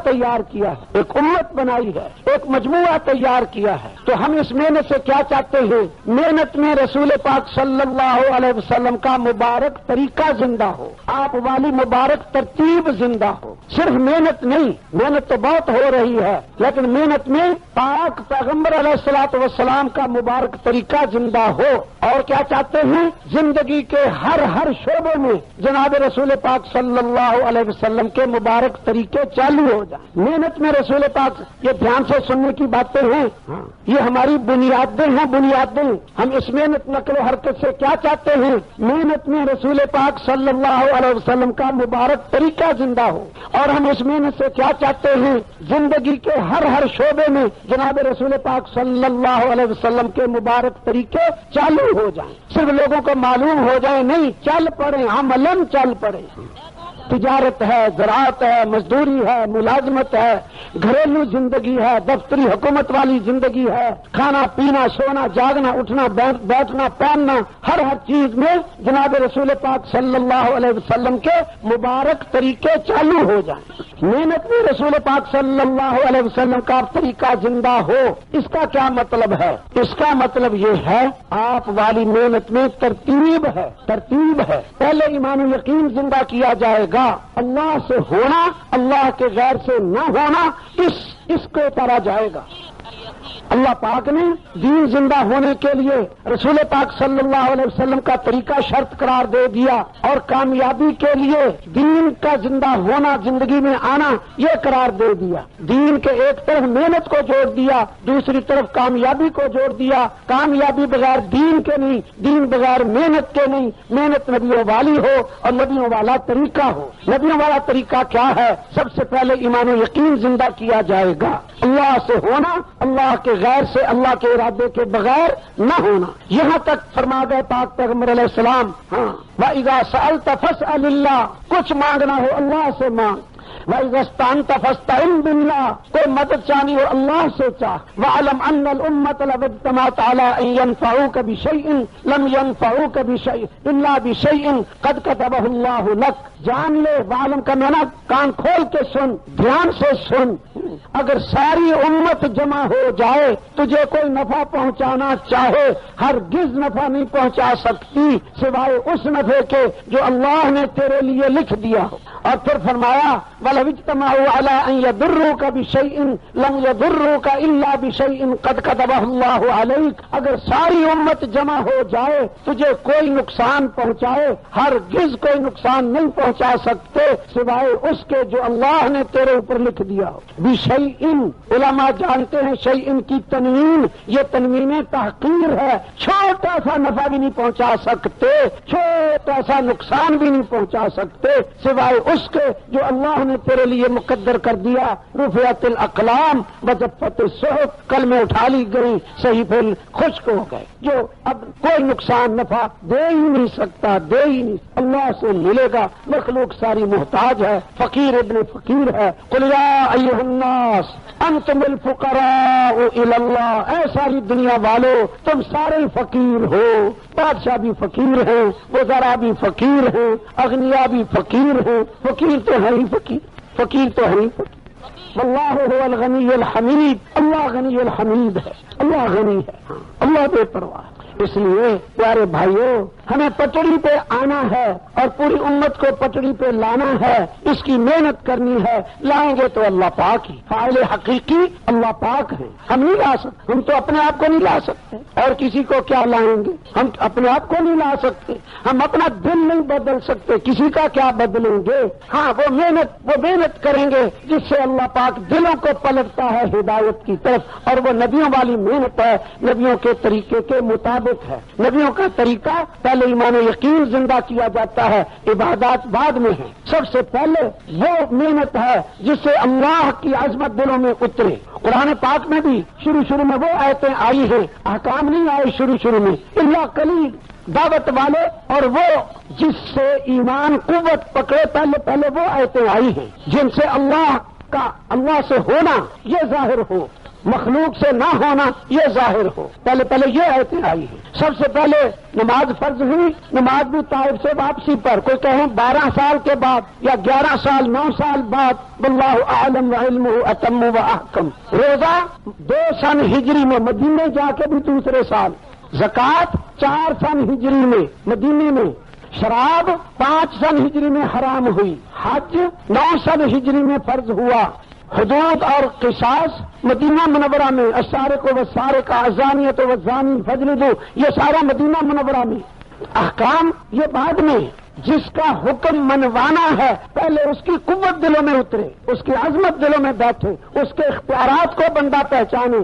تیار کیا ہے، ایک امت بنائی ہے، ایک مجموعہ تیار کیا ہے، تو ہم اس محنت سے کیا چاہتے ہیں؟ محنت میں رسول پاک صلی اللہ علیہ وسلم کا مبارک طریقہ زندہ ہو، آپ والی مبارک ترتیب زندہ ہو۔ صرف محنت نہیں، محنت تو بہت ہو رہی ہے، لیکن محنت میں پاک پیغمبر علیہ الصلوۃ والسلام کا مبارک طریقہ زندہ ہو۔ اور کیا چاہتے ہیں؟ زندگی کے ہر شعبے میں جناب رسول پاک صلی اللہ علیہ وسلم کے مبارک طریقے چالو ہو جائیں۔ محنت میں رسول پاک، یہ دھیان سے سننے کی باتیں ہیں، یہ ہماری بنیادیں ہیں، بنیادیں۔ ہم اس محنت نقل و حرکت سے کیا چاہتے ہیں؟ محنت میں رسول پاک صلی اللہ علیہ وسلم کا مبارک طریقہ زندہ ہو، اور ہم اس محنت سے کیا چاہتے ہیں؟ زندگی کے ہر شعبے میں جناب رسول پاک صلی اللہ علیہ وسلم کے مبارک طریقے چالو ہو جائیں، صرف لوگوں کو معلوم ہو جائے نہیں، چل پڑے، عملاً چل پڑے۔ تجارت ہے، زراعت ہے، مزدوری ہے، ملازمت ہے، گھریلو زندگی ہے، دفتری حکومت والی زندگی ہے، کھانا پینا، سونا جاگنا، اٹھنا بیٹھنا، پہننا، ہر چیز میں جناب رسول پاک صلی اللہ علیہ وسلم کے مبارک طریقے چالو ہو جائیں۔ محنت میں رسول پاک صلی اللہ علیہ وسلم کا طریقہ زندہ ہو۔ اس کا کیا مطلب ہے؟ اس کا مطلب یہ ہے آپ والی محنت میں ترتیب ہے، ترتیب ہے۔ پہلے ایمان و یقین زندہ کیا جائے گا، اللہ سے ہونا، اللہ کے غیر سے نہ ہونا، اس کو اتارا جائے گا۔ اللہ پاک نے دین زندہ ہونے کے لیے رسول پاک صلی اللہ علیہ وسلم کا طریقہ شرط قرار دے دیا، اور کامیابی کے لیے دین کا زندہ ہونا، زندگی میں آنا، یہ قرار دے دیا۔ دین کے ایک طرف محنت کو جوڑ دیا، دوسری طرف کامیابی کو جوڑ دیا۔ کامیابی بغیر دین کے نہیں، دین بغیر محنت کے نہیں۔ محنت نبیوں والی ہو اور نبیوں والا طریقہ ہو۔ نبیوں والا طریقہ کیا ہے؟ سب سے پہلے ایمان و یقین زندہ کیا جائے گا، اللہ سے ہونا، اللہ کے غیر سے، اللہ کے ارادے کے بغیر نہ ہونا۔ یہاں تک فرما گئے پاک پیغمبر علیہ السلام، وَإِذَا سَأَلْتَ فَاسْأَلِ اللَّهَ، کچھ مانگنا ہو اللہ سے مانگ۔ وَإِذَا اسْتَعَنْتَ فَاسْتَعِنْ بِاللَّهِ، کوئی مدد چاہنی ہو اللہ سے چاہ۔ وَاعْلَمْ أَنَّ الْأُمَّةَ لَوْ اجْتَمَعَتْ عَلَىٰ أَن يَنفَعُوكَ بِشَيْءٍ لَمْ يَنفَعُوكَ بِشَيْءٍ إِلَّا بِشَيْءٍ قَدْ كَتَبَهُ اللَّهُ لَكَ۔ جان لے، وعلم کا معنی کان کھول کے سن، دھیان سے سن۔ اگر ساری امت جمع ہو جائے، تجھے کوئی نفع پہنچانا چاہے، ہرگز نفع نہیں پہنچا سکتی سوائے اس نفع کے جو اللہ نے تیرے لیے لکھ دیا ہو۔ اور پھر فرمایا وَلَوِ اجْتَمَعُوا عَلَىٰ أَن يَضُرُّوكَ بِشَيْءٍ لَمْ يَضُرُّوكَ إِلَّا بِشَيْءٍ قَدْ كَتَبَهُ اللَّهُ عَلَيْكَ۔ اگر ساری امت جمع ہو جائے، تجھے کوئی نقصان پہنچائے، ہرگز کوئی نقصان نہیں پہنچا سکتے سوائے اس کے جو اللہ نے تیرے اوپر لکھ دیا ہو۔ بِشَيْءٍ، علماء جانتے ہیں شیئن کی تنوین، یہ تنوین تحقیر ہے، چھوٹا سا نفع بھی نہیں پہنچا سکتے، چھوٹا سا نقصان بھی نہیں پہنچا سکتے سوائے اس کے جو اللہ نے تیرے لیے مقدر کر دیا۔ رفعت الاقلام وجفت الصحف، قلمیں اٹھا لی گئی، صحیفے خشک ہو گئے، جو اب کوئی نقصان نفع دے ہی نہیں سکتا، دے ہی نہیں۔ اللہ سے ملے گا، مخلوق ساری محتاج ہے، فقیر ابن فقیر ہے۔ قل یا ایھا الناس انتم الفقراء الی اللہ، اے ساری دنیا والو تم سارے فقیر ہو۔ بادشاہ بھی فقیر ہیں، وزراء بھی فقیر ہیں، اغنیاء بھی فقیر ہیں، فقیر تو ہے ہی فقیر، فقیر تو ہے ہی فقیر۔ واللہ هو الغنی الحمید، اللہ غنی الحمید ہے، اللہ غنی ہے، اللہ بے پرواہ ہے۔ اس لیے پیارے بھائیوں، ہمیں پٹڑی پہ آنا ہے اور پوری امت کو پٹڑی پہ لانا ہے، اس کی محنت کرنی ہے۔ لائیں گے تو اللہ پاک ہی، فاعل حقیقی اللہ پاک ہے، ہم نہیں لا سکتے، ہم تو اپنے آپ کو نہیں لا سکتے، اور کسی کو کیا لائیں گے؟ ہم اپنے آپ کو نہیں لا سکتے، ہم اپنا دل نہیں بدل سکتے، کسی کا کیا بدلیں گے؟ ہاں وہ محنت کریں گے جس سے اللہ پاک دلوں کو پلٹتا ہے ہدایت کی طرف، اور وہ نبیوں والی محنت ہے، نبیوں کے طریقے کے مطابق ہے۔ نبیوں کا طریقہ پہلے ایمان و یقین زندہ کیا جاتا ہے، عبادات بعد میں ہے۔ سب سے پہلے وہ محنت ہے جس سے اللہ کی عظمت دلوں میں اترے۔ قرآن پاک میں بھی شروع میں وہ آیتیں آئی ہیں، احکام نہیں آئے شروع میں، اللہ قلیل دعوت والے، اور وہ جس سے ایمان قوت پکڑے، پہلے وہ آیتیں آئی ہیں جن سے اللہ سے ہونا یہ ظاہر ہو۔ مخلوق سے نہ ہونا یہ ظاہر ہو. پہلے یہ آیتیں آئی ہیں. سب سے پہلے نماز فرض ہوئی، نماز بھی طائف سے واپسی پر، کوئی کہیں 12 سال کے بعد یا 11 سال 9 سال بعد، واللہ اعلم وعلمہ اتم واحکم. روزہ 2 سن ہجری میں مدینے جا کے بھی دوسرے سال، زکوٰۃ 4 سن ہجری میں مدینے میں، شراب 5 سن ہجری میں حرام ہوئی، حج 9 سن ہجری میں فرض ہوا، حدود اور قصاص مدینہ منورہ میں، السارق والسارقہ الزانیۃ والزانی فاجلدوا، یہ سارا مدینہ منورہ میں. احکام یہ بعد میں. جس کا حکم منوانا ہے پہلے اس کی قوت دلوں میں اترے، اس کی عظمت دلوں میں بیٹھے، اس کے اختیارات کو بندہ پہچانے،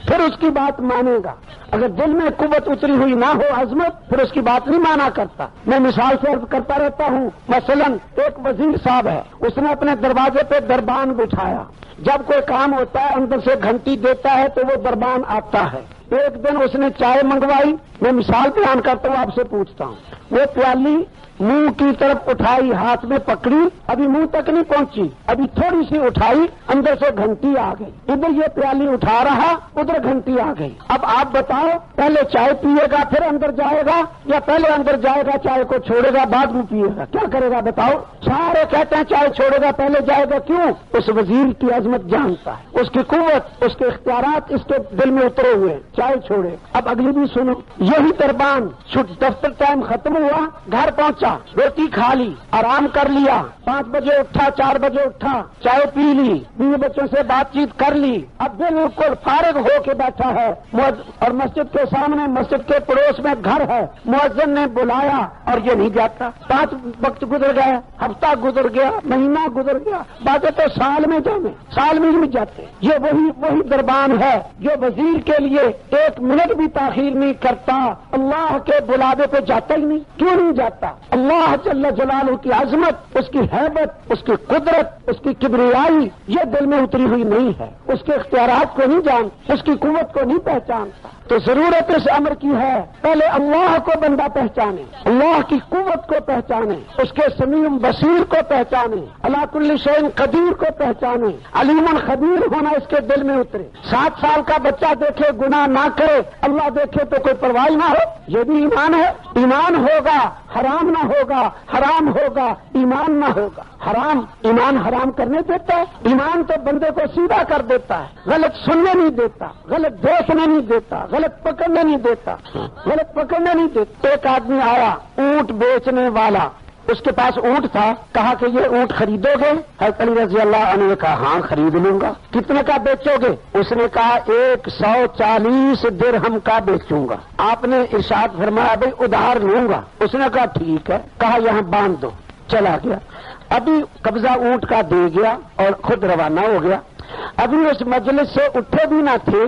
پھر اس کی بات مانے گا. اگر دل میں قوت اتری ہوئی نہ ہو، عظمت، پھر اس کی بات نہیں مانا کرتا. میں مثال سے عرض کرتا رہتا ہوں، مثلا ایک وزیر صاحب ہے، اس نے اپنے دروازے پہ دربان بٹھایا. جب کوئی کام ہوتا ہے اندر سے گھنٹی دیتا ہے تو وہ دربان آتا ہے. ایک دن اس نے چائے منگوائی، میں مثال بیان کرتا ہوں، آپ سے پوچھتا ہوں. وہ پیالی منہ کی طرف اٹھائی، ہاتھ میں پکڑی، ابھی منہ تک نہیں پہنچی، ابھی تھوڑی سی اٹھائی، اندر سے گھنٹی آ گئی. ادھر یہ پیالی اٹھا رہا، ادھر گھنٹی آ گئی. اب آپ بتاؤ، پہلے چائے پیے گا پھر اندر جائے گا، یا پہلے اندر جائے گا چائے کو چھوڑے گا بعد میں پیے گا؟ کیا کرے گا بتاؤ؟ سارے کہتے ہیں چائے چھوڑے گا پہلے جائے گا. کیوں؟ اس وزیر کی عظمت جانتا ہے، اس کی قوت، اس کے اختیارات اس کے دل میں اترے ہوئے، چائے چھوڑے. اب اگلی بھی سنو. یہی دربان دفتر ٹائم ختم ہوا، گھر پہنچا، روٹی کھا لی، آرام کر لیا، 5 بجے اٹھا، 4 بجے اٹھا، چائے پی لی، بیوی بچوں سے بات چیت کر لی. اب بالکل فارغ ہو کے بیٹھا ہے، اور مسجد کے سامنے، مسجد کے پڑوس میں گھر ہے، مؤذن نے بلایا اور یہ نہیں جاتا. 5 وقت گزر گئے، ہفتہ گزر گیا، مہینہ گزر گیا، باتیں تو سال میں جانے، سال میں نہیں جاتے. یہ وہی دربان ہے جو وزیر کے لیے 1 منٹ بھی تاخیر نہیں کرتا، اللہ کے بلاوے پہ جاتا ہی نہیں. کیوں نہیں جاتا؟ اللہ جل جلالہ کی عظمت، اس کی ہیبت، اس کی قدرت، اس کی کبریائی یہ دل میں اتری ہوئی نہیں ہے. اس کے اختیارات کو نہیں جانتا، اس کی قوت کو نہیں پہچانتا. تو ضرورت اس امر کی ہے پہلے اللہ کو بندہ پہچانے، اللہ کی قوت کو پہچانے، اس کے سمیع بصیر کو پہچانے، علی کل شیء قدیر کو پہچانے، علیم خبیر ہونا اس کے دل میں اترے. 7 سال کا بچہ دیکھے گناہ نہ کرے، اللہ دیکھے تو کوئی پرواہ نہ ہو. یہ بھی ایمان ہے. ایمان ہوگا حرام نہ ہوگا، حرام ہوگا ایمان نہ ہوگا. حرام ایمان حرام کرنے دیتا ہے؟ ایمان تو بندے کو سیدھا کر دیتا ہے، غلط سننے نہیں دیتا، غلط دیکھنے نہیں دیتا، غلط پکڑنے نہیں دیتا، غلط پکڑنے نہیں دیتا. ایک آدمی آیا اونٹ بیچنے والا، اس کے پاس اونٹ تھا، کہا کہ یہ اونٹ خریدو گے؟ حضرت علی رضی اللہ عنہ نے کہا ہاں خرید لوں گا. کتنے کا بیچو گے؟ اس نے کہا 140 درہم کا بیچوں گا. آپ نے ارشاد فرمایا بھائی ادھار لوں گا. اس نے کہا ٹھیک ہے. کہا یہاں باندھ دو. چلا گیا. ابھی قبضہ اونٹ کا دے گیا اور خود روانہ ہو گیا. ابھی اس مجلس سے اٹھے بھی نہ تھے،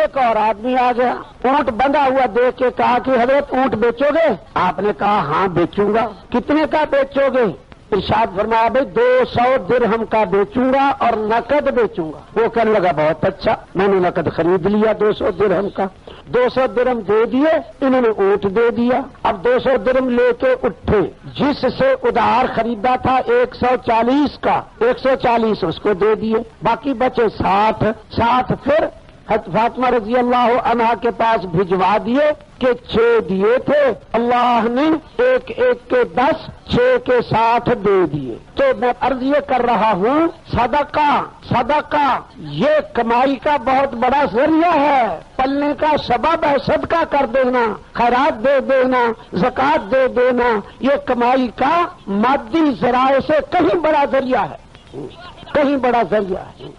ایک اور آدمی آ گیا، اونٹ بندھا ہوا دیکھ کے کہا کہ حضرت اونٹ بیچو گے؟ آپ نے کہا ہاں بیچوں گا. کتنے کا بیچو گے؟ ارشاد فرمایا بھائی 200 درہم کا بیچوں گا اور نقد بیچوں گا. وہ کہنے لگا بہت اچھا. میں نے نقد خرید لیا 200 درہم کا. 200 درہم دے دیے، انہوں نے اونٹ دے دیا. اب 200 درہم لے کے اٹھے. جس سے ادھار خریدا تھا 140 کا، 140 اس کو دے دیے، باقی بچے 60 پھر فاطمہ رضی اللہ عنہا کے پاس بھجوا دیے کہ 6 دیے تھے، اللہ نے ایک کے 10، 6 کے 60 دے دیے. تو میں عرض یہ کر رہا ہوں، صدقہ یہ کمائی کا بہت بڑا ذریعہ ہے، پلنے کا سبب ہے. صدقہ کر دینا، خیرات دے دینا، زکوٰۃ دے دینا، یہ کمائی کا مادی ذرائع سے کہیں بڑا ذریعہ ہے، کہیں بڑا ذریعہ ہے.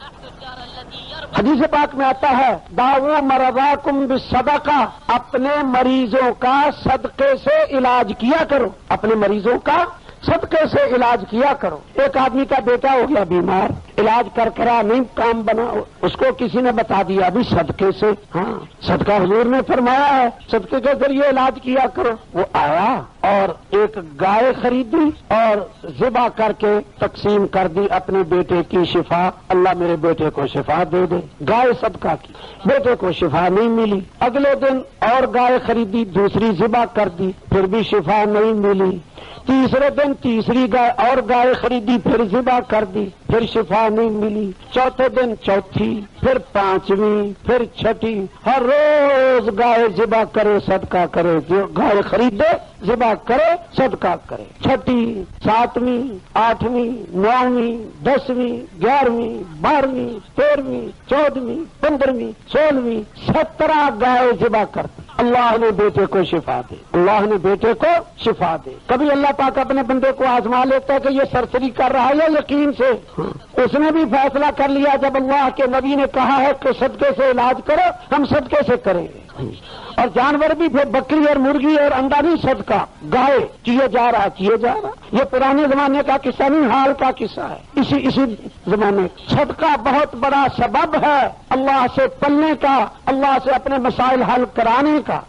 حدیث پاک میں آتا ہے داؤ مرضاکم بالصدقہ، اپنے مریضوں کا صدقے سے علاج کیا کرو، اپنے مریضوں کا صدقے سے علاج کیا کرو. ایک آدمی کا بیٹا ہو گیا بیمار، علاج کرا نہیں کام بنا، اس کو کسی نے بتا دیا ابھی صدقے سے. ہاں صدقہ حضور نے فرمایا ہے صدقے کے ذریعے علاج کیا کرو. وہ آیا اور ایک گائے خریدی اور ذبح کر کے تقسیم کر دی اپنے بیٹے کی شفا. اللہ میرے بیٹے کو شفا دے دے. گائے صدقہ کی، بیٹے کو شفا نہیں ملی. اگلے دن اور گائے خریدی، دوسری ذبح کر دی، پھر بھی شفا نہیں ملی. تیسرے دن تیسری گائے اور گائے خریدی، پھر ذبح کر دی، پھر شفا نہیں ملی، چوتھے دن چوتھی، پھر پانچویں، پھر چھٹی، ہر روز گائے ذبح کرے صدقہ کرے، جو گائے خریدے ذبح کرے صدقہ کرے، چھٹی، ساتویں، آٹھویں، نویں، 10ویں، 11ویں، 12ویں، 13ویں، 14ویں، 15ویں، 16ویں، 17 گائے ذبح کرتے۔ اللہ نے بیٹے کو شفا دے، اللہ نے بیٹے کو شفا دے۔ کبھی اللہ پاک اپنے بندے کو آزما لیتا ہے کہ یہ سرسری کر رہا ہے یا یقین سے، اس نے بھی فیصلہ کر لیا جب اللہ کے نبی نے کہا ہے کہ صدقے سے علاج کرو، ہم صدقے سے کریں گے۔ اور جانور بھی پھر بکری اور مرغی اور انڈا نہیں، صدقہ گائے کیے جا رہا کیے جا رہا۔ یہ پرانے زمانے کا قصہ نہیں، حال کا قصہ ہے۔ اسی زمانے صدقہ بہت بڑا سبب ہے اللہ سے پلنے کا، اللہ سے اپنے مسائل حل کرانے کا،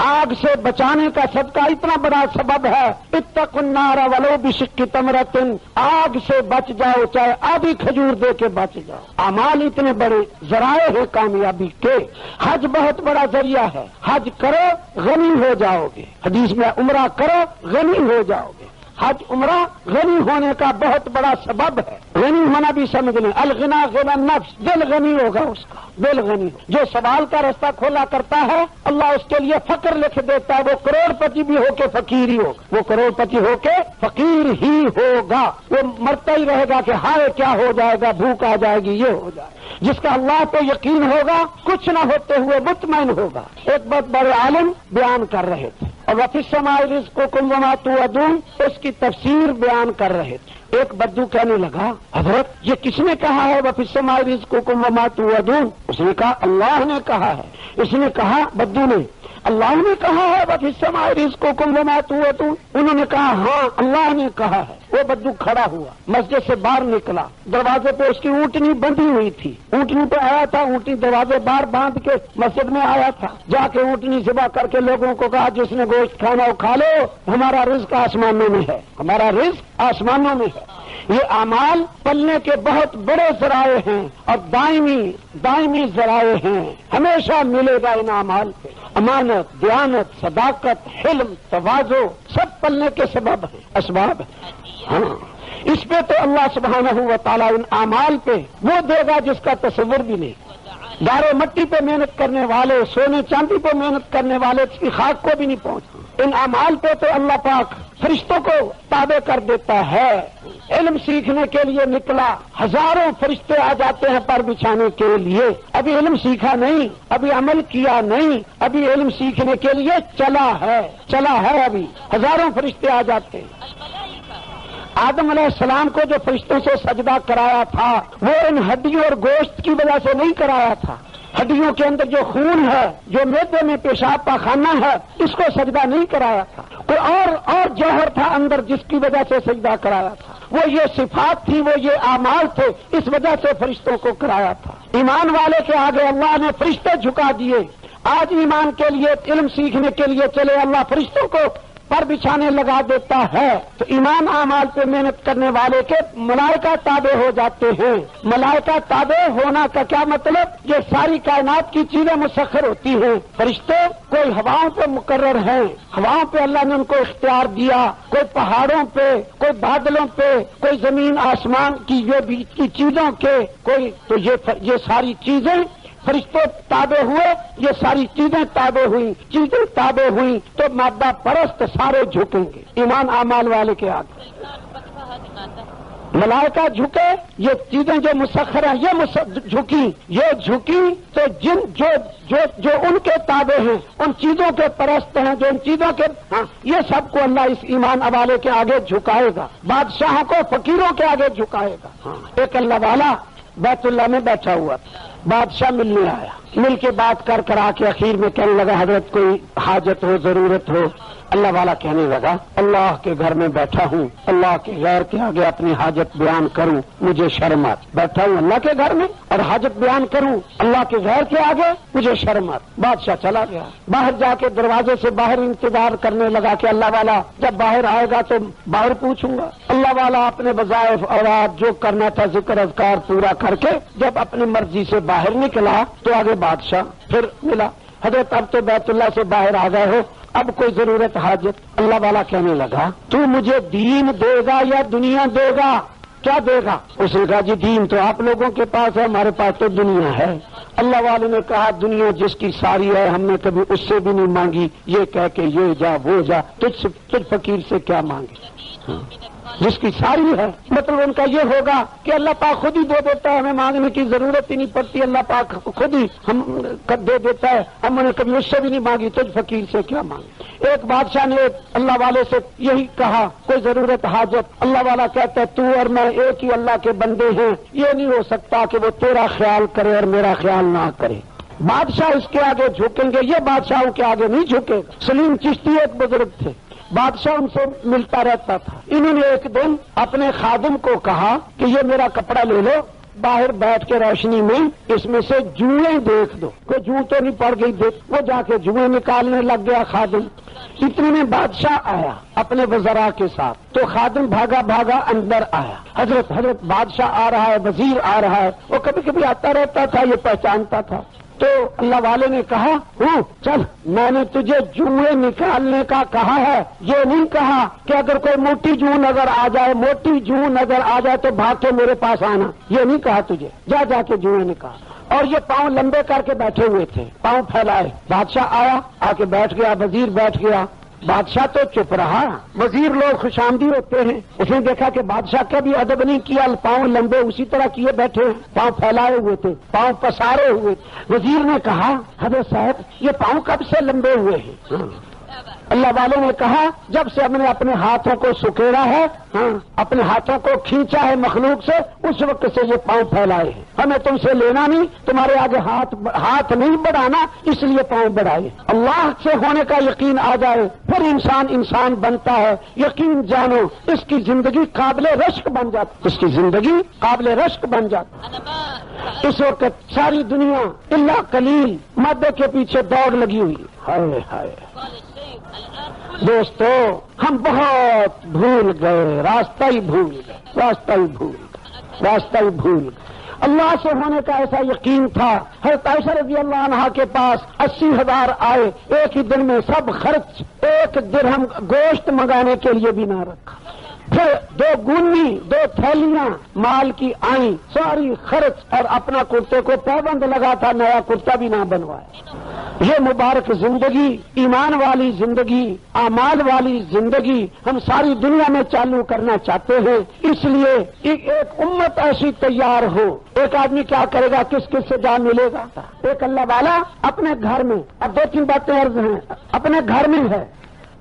آگ سے بچانے کا۔ صدقہ اتنا بڑا سبب ہے، اتقوا النار ولو بشق تمرۃ، آگ سے بچ جاؤ چاہے آدھی کھجور دے کے بچ جاؤ۔ اعمال اتنے بڑے ذرائع ہیں کامیابی کے۔ حج بہت بڑا ذریعہ ہے، حج کرو غنی ہو جاؤ گے، حدیث میں عمرہ کرو غنی ہو جاؤ گے۔ حج عمرہ غنی ہونے کا بہت بڑا سبب ہے۔ غنی ہونا بھی سمجھ لیں، الغنا غنى النفس، دل غنی ہوگا اس کا، دل غنی۔ جو سوال کا راستہ کھولا کرتا ہے اللہ اس کے لیے فقر لکھ دیتا ہے، وہ کروڑ پتی بھی ہو کے فقیر ہی ہوگا، وہ کروڑ پتی ہو کے فقیر ہی ہوگا۔ وہ مرتا ہی رہے گا کہ ہائے کیا ہو جائے گا، بھوک آ جائے گی، یہ ہو جائے گا۔ جس کا اللہ کو یقین ہوگا کچھ نہ ہوتے ہوئے مطمئن ہوگا۔ ایک بہت بڑے عالم بیان کر رہے تھے اور وفی السماء رزقکم وما توعدون، اس کی تفسیر بیان کر رہے تھے۔ ایک بدو کہنے لگا حضرت یہ کس نے کہا ہے وفی السماء رزقکم وما توعدون؟ اس نے کہا اللہ نے کہا ہے۔ اس نے کہا بدو نے اللہ نے کہا ہے وفی السماء رزقکم وما توعدون؟ انہوں نے کہا ہاں اللہ نے کہا ہے۔ وہ بدو کھڑا ہوا، مسجد سے باہر نکلا، دروازے پہ اس کی اونٹنی بندھی ہوئی تھی، اونٹنی پہ آیا تھا، اونٹنی دروازے باہر باندھ کے مسجد میں آیا تھا، جا کے اونٹنی ذبح کر کے لوگوں کو کہا جس نے گوشت کھانا ہو کھا لو، ہمارا رزق آسمانوں میں ہے، ہمارا رزق آسمانوں میں ہے۔ یہ اعمال پلنے کے بہت بڑے ذرائع ہیں اور دائمی ذرائع ہیں، ہمیشہ ملے گا ان اعمال پہ۔ امانت، دیانت، صداقت، حلم، تواضع سب پلنے کے سبب ہیں، اسباب ہیں۔ ہاں اس پہ تو اللہ سبحانہ و تعالیٰ ان اعمال پہ وہ دے گا جس کا تصور بھی نہیں۔ دارے مٹی پہ محنت کرنے والے، سونے چاندی پہ محنت کرنے والے کی خاک کو بھی نہیں پہنچتے۔ ان اعمال پہ تو اللہ پاک فرشتوں کو تابع کر دیتا ہے۔ علم سیکھنے کے لیے نکلا، ہزاروں فرشتے آ جاتے ہیں پر بچھانے کے لیے، ابھی علم سیکھا نہیں، ابھی عمل کیا نہیں، ابھی علم سیکھنے کے لیے چلا ہے، ابھی ہزاروں فرشتے آ جاتے ہیں۔ آدم علیہ السلام کو جو فرشتوں سے سجدہ کرایا تھا وہ ان ہڈیوں اور گوشت کی وجہ سے نہیں کرایا تھا۔ ہڈیوں کے اندر جو خون ہے، جو معدے میں پیشاب پاخانہ ہے، اس کو سجدہ نہیں کرایا تھا۔ کوئی اور جوہر تھا اندر جس کی وجہ سے سجدہ کرایا تھا، وہ یہ صفات تھی، وہ یہ اعمال تھے، اس وجہ سے فرشتوں کو کرایا تھا۔ ایمان والے کے آگے اللہ نے فرشتے جھکا دیے۔ آج ایمان کے لیے، علم سیکھنے کے لیے چلے، اللہ فرشتوں کو پر بچھانے لگا دیتا ہے، تو ایمان اعمال پہ محنت کرنے والے کے ملائکہ تابع ہو جاتے ہیں۔ ملائکہ تابع ہونا کا کیا مطلب؟ یہ ساری کائنات کی چیزیں مسخر ہوتی ہیں۔ فرشتے کوئی ہواؤں پہ مقرر ہیں، ہواؤں پہ اللہ نے ان کو اختیار دیا، کوئی پہاڑوں پہ، کوئی بادلوں پہ، کوئی زمین آسمان کی یہ بیچ کی چیزوں کے، کوئی تو یہ ساری چیزیں فرشتے تابع ہوئے، یہ ساری چیزیں تابع ہوئیں تو مادہ پرست سارے جھکیں گے ایمان اعمال والے کے آگے۔ ملائکہ جھکے، یہ چیزیں جو مسخر ہیں یہ جھکی تو جن جو ان کے تابع ہیں، ان چیزوں کے پرست ہیں، جو ان چیزوں کے یہ سب کو اللہ اس ایمان والے کے آگے جھکائے گا۔ بادشاہوں کو فقیروں کے آگے جھکائے گا۔ ایک اللہ والا بیت اللہ میں بیٹھا ہوا تھا، بادشاہ ملنے آیا، مل کے بات کر آ کے اخیر میں کہنے لگا حضرت کوئی حاجت ہو، ضرورت ہو؟ اللہ والا کہنے لگا اللہ کے گھر میں بیٹھا ہوں، اللہ کے غیر کے آگے اپنی حاجت بیان کروں مجھے شرم آتی۔ بیٹھا ہوں اللہ کے گھر میں اور حاجت بیان کروں اللہ کے غیر کے آگے، مجھے شرم آتی۔ بادشاہ چلا گیا، باہر جا کے دروازے سے باہر انتظار کرنے لگا کہ اللہ والا جب باہر آئے گا تو باہر پوچھوں گا۔ اللہ والا اپنے وظائف اور جو کرنا تھا ذکر اذکار پورا کر کے جب اپنی مرضی سے باہر نکلا تو آگے بادشاہ پھر ملا، حضرت اب تو بیت اللہ سے باہر آ گئے ہو، اب کوئی ضرورت حاجت؟ اللہ والا کہنے لگا تو مجھے دین دے گا یا دنیا دے گا؟ کیا دے گا؟ اس نے کہا جی دین تو آپ لوگوں کے پاس ہے، ہمارے پاس تو دنیا ہے۔ اللہ والے نے کہا دنیا جس کی ساری ہے ہم نے کبھی اس سے بھی نہیں مانگی، یہ کہہ کے یہ جا وہ جا، تجھ فقیر سے کیا مانگے؟ جس کی ساری ہے، مطلب ان کا یہ ہوگا کہ اللہ پاک خود ہی دے دیتا ہے، ہمیں مانگنے کی ضرورت ہی نہیں پڑتی، اللہ پاک خود ہی ہم دے دیتا ہے، ہم نے کبھی اس سے بھی نہیں مانگی، تجھ فقیر سے کیا مانگے؟ ایک بادشاہ نے اللہ والے سے یہی کہا کوئی ضرورت حاجت؟ اللہ والا کہتا ہے تو اور میں ایک ہی اللہ کے بندے ہیں، یہ نہیں ہو سکتا کہ وہ تیرا خیال کرے اور میرا خیال نہ کرے۔ بادشاہ اس کے آگے جھکیں گے، یہ بادشاہوں کے آگے نہیں جھکے گا۔ سلیم چشتی ایک بزرگ تھے، بادشاہ ان سے ملتا رہتا تھا۔ انہوں نے ایک دن اپنے خادم کو کہا کہ یہ میرا کپڑا لے لو، باہر بیٹھ کے روشنی میں اس میں سے جوئیں دیکھ دو۔ کوئی جو تو نہیں پڑ گئی، دیکھ وہ جا کے جوئیں نکالنے لگ گیا خادم۔ اتنے میں بادشاہ آیا اپنے وزراء کے ساتھ، تو خادم بھاگا بھاگا اندر آیا، حضرت بادشاہ آ رہا ہے، وزیر آ رہا ہے، وہ کبھی کبھی آتا رہتا تھا، یہ پہچانتا تھا۔ تو اللہ والے نے کہا چل میں نے تجھے جوئیں نکالنے کا کہا ہے، یہ نہیں کہا کہ اگر کوئی موٹی جو نظر آ جائے تو بھاگ کے میرے پاس آنا، یہ نہیں کہا تجھے، جا کے جوئیں نکال۔ اور یہ پاؤں لمبے کر کے بیٹھے ہوئے تھے، پاؤں پھیلائے۔ بادشاہ آیا، آ کے بیٹھ گیا، وزیر بیٹھ گیا، بادشاہ تو چپ رہا۔ وزیر لوگ خوش آمدید ہوتے ہیں، اس نے دیکھا کہ بادشاہ کا بھی ادب نہیں کیا، پاؤں لمبے اسی طرح کیے بیٹھے ہیں، پاؤں پھیلائے ہوئے تھے، پاؤں پسارے ہوئے۔ وزیر نے کہا حضرت صاحب یہ پاؤں کب سے لمبے ہوئے ہیں؟ اللہ والوں نے کہا جب سے ہم نے اپنے ہاتھوں کو سکیڑا ہے، اپنے ہاتھوں کو کھینچا ہے مخلوق سے، اس وقت سے یہ پاؤں پھیلائے ہیں، ہمیں تم سے لینا نہیں، تمہارے آگے ہاتھ نہیں بڑھانا، اس لیے پاؤں بڑھائے۔ اللہ سے ہونے کا یقین آ جائے پھر انسان بنتا ہے۔ یقین جانو اس کی زندگی قابل رشک بن جاتی، اس کی زندگی قابل رشک بن جاتی۔ اس وقت ساری دنیا اللہ قلیل مادے کے پیچھے دوڑ لگی ہوئی۔ ہائے ہائے دوستو ہم بہت بھول گئے، راستہ ہی بھول گئے۔ اللہ سے ہونے کا ایسا یقین تھا۔ حضرت عائشہ رضی اللہ عنہا کے پاس 80,000 آئے، ایک ہی دن میں سب خرچ، ایک درہم گوشت منگانے کے لیے بھی نہ رکھا۔ پھر 2 گونی 2 تھیلیاں مال کی آئیں، ساری خرچ، اور اپنا کرتے کو پابند لگا تھا، نیا کرتا بھی نہ بنوایا۔ یہ مبارک زندگی، ایمان والی زندگی، اعمال والی زندگی ہم ساری دنیا میں چالو کرنا چاہتے ہیں۔ اس لیے ایک امت ایسی تیار ہو۔ ایک آدمی کیا کرے گا، کس سے جا ملے گا؟ ایک اللہ والا اپنے گھر میں، اب 2-3 باتیں عرض ہیں، اپنے گھر میں ہے،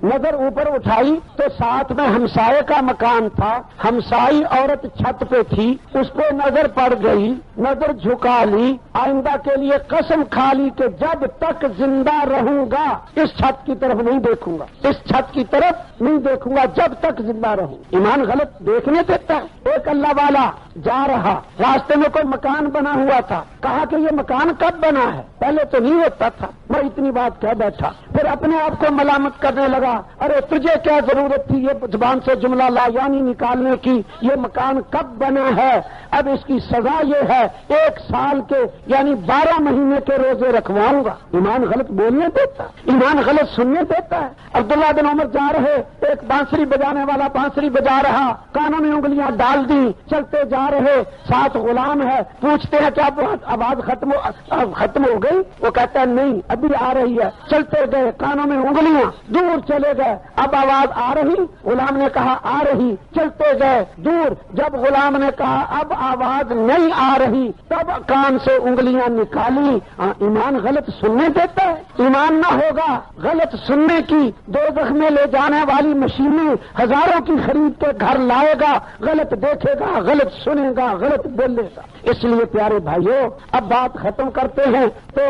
نظر اوپر اٹھائی تو ساتھ میں ہمسائے کا مکان تھا، ہمسائی عورت چھت پہ تھی، اس پہ نظر پڑ گئی، نظر جھکا لی، آئندہ کے لیے قسم کھا لی کہ جب تک زندہ رہوں گا اس چھت کی طرف نہیں دیکھوں گا، اس چھت کی طرف نہیں دیکھوں گا جب تک زندہ رہوں۔ ایمان غلط دیکھنے دیتا ہے۔ ایک اللہ والا جا رہا، راستے میں کوئی مکان بنا ہوا تھا، کہا کہ یہ مکان کب بنا ہے، پہلے تو نہیں ہوتا تھا، میں اتنی بات کہہ بیٹھا۔ پھر اپنے آپ کو ملامت کرنے لگا، ارے تجھے کیا ضرورت تھی یہ زبان سے جملہ لایانی نکالنے کی، یہ مکان کب بنا ہے؟ اب اس کی سزا یہ ہے 1 سال کے یعنی 12 مہینے کے روزے رکھواؤں گا۔ ایمان غلط بولنے دیتا، ایمان غلط سننے دیتا ہے۔ عبداللہ بن عمر جا رہے، ایک بانسری بجانے والا بانسری بجا رہا، کانوں میں انگلیاں ڈال دی، چلتے جا رہے، ساتھ غلام ہے، پوچھتے ہیں کیا آواز ختم ہو گئی؟ وہ کہتا ہے نہیں ابھی آ رہی ہے۔ چلتے گئے، کانوں میں انگلیاں، دور چلے گئے، اب آواز آ رہی؟ غلام نے کہا آ رہی۔ چلتے گئے دور، جب غلام نے کہا اب آواز نہیں آ رہی تب کان سے انگلیاں نکالی۔ ایمان غلط سننے دیتا ہے؟ ایمان نہ ہوگا غلط سننے کی، دوزخ میں لے جانے والی مشینیں ہزاروں کی خرید کے گھر لائے گا، غلط دیکھے گا، غلط سنے گا، غلط بولے گا۔ اس لیے پیارے بھائیوں اب بات ختم کرتے ہیں تو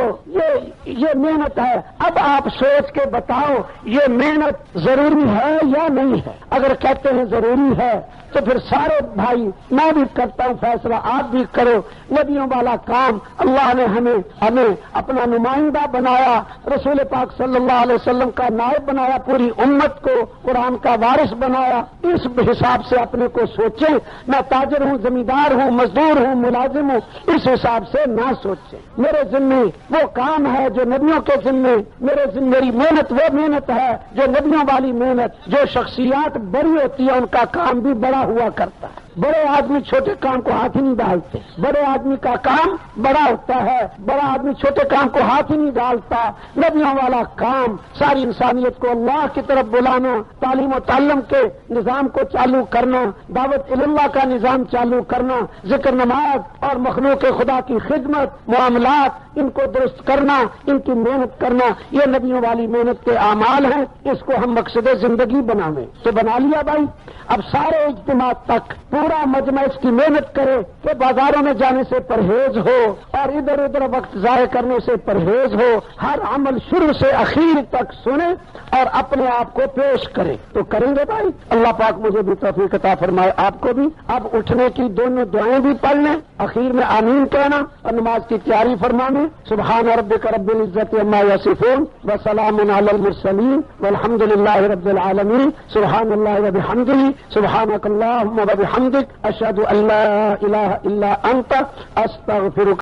یہ محنت ہے۔ اب آپ سوچ کے بتاؤ یہ محنت ضروری ہے یا نہیں ہے؟ اگر کہتے ہیں ضروری ہے تو پھر سارے بھائی، میں بھی کرتا ہوں فیصلہ، آپ بھی کرو، نبیوں والا کام اللہ نے ہمیں اپنا نمائندہ بنایا، رسول پاک صلی اللہ علیہ وسلم کا نائب بنایا، پوری امت کو قرآن کا وارث بنایا۔ اس حساب سے اپنے کو سوچیں، میں تاجر ہوں، زمیندار ہوں، مزدور ہوں، ملازم ہوں، اس حساب سے نہ سوچیں۔ میرے ذمے وہ کام ہے جو نبیوں کے ذمے، میری محنت وہ محنت ہے جو نبیوں والی محنت۔ جو شخصیات بڑی ہوتی ہے ان کا کام بھی بڑا ہوا کرتا ہے۔ بڑے آدمی چھوٹے کام کو ہاتھ ہی نہیں ڈالتے، بڑے آدمی کا کام بڑا ہوتا ہے، بڑا آدمی چھوٹے کام کو ہاتھ ہی نہیں ڈالتا۔ نبیوں والا کام ساری انسانیت کو اللہ کی طرف بلانا، تعلیم و تعلم کے نظام کو چالو کرنا، دعوت اللہ کا نظام چالو کرنا، ذکر نماز اور مخلوق خدا کی خدمت، معاملات ان کو درست کرنا، ان کی محنت کرنا، یہ نبیوں والی محنت کے اعمال ہیں۔ اس کو ہم مقصد زندگی بناویں تو بنا لیا بھائی۔ اب سارے اجتماع تک پورا مجمع اس کی محنت کرے کہ بازاروں میں جانے سے پرہیز ہو اور ادھر ادھر وقت ضائع کرنے سے پرہیز ہو، ہر عمل شروع سے اخیر تک سنے اور اپنے آپ کو پیش کرے تو کریں گے بھائی۔ اللہ پاک مجھے بھی توفیق عطا فرمائے، آپ کو بھی۔ اب اٹھنے کی دونوں دعائیں بھی پڑھ لیں، اخیر میں آمین کہنا اور نماز کی تیاری فرمانے۔ سبحان ربک رب العزت عما یصفون وسلام علی المرسلین والحمد للہ رب العالمین۔ سبحان اللہ وبحمدہ، سبحانک اللہم وبحمدک، اشہد ان لا الہ الا انت، استغفرک۔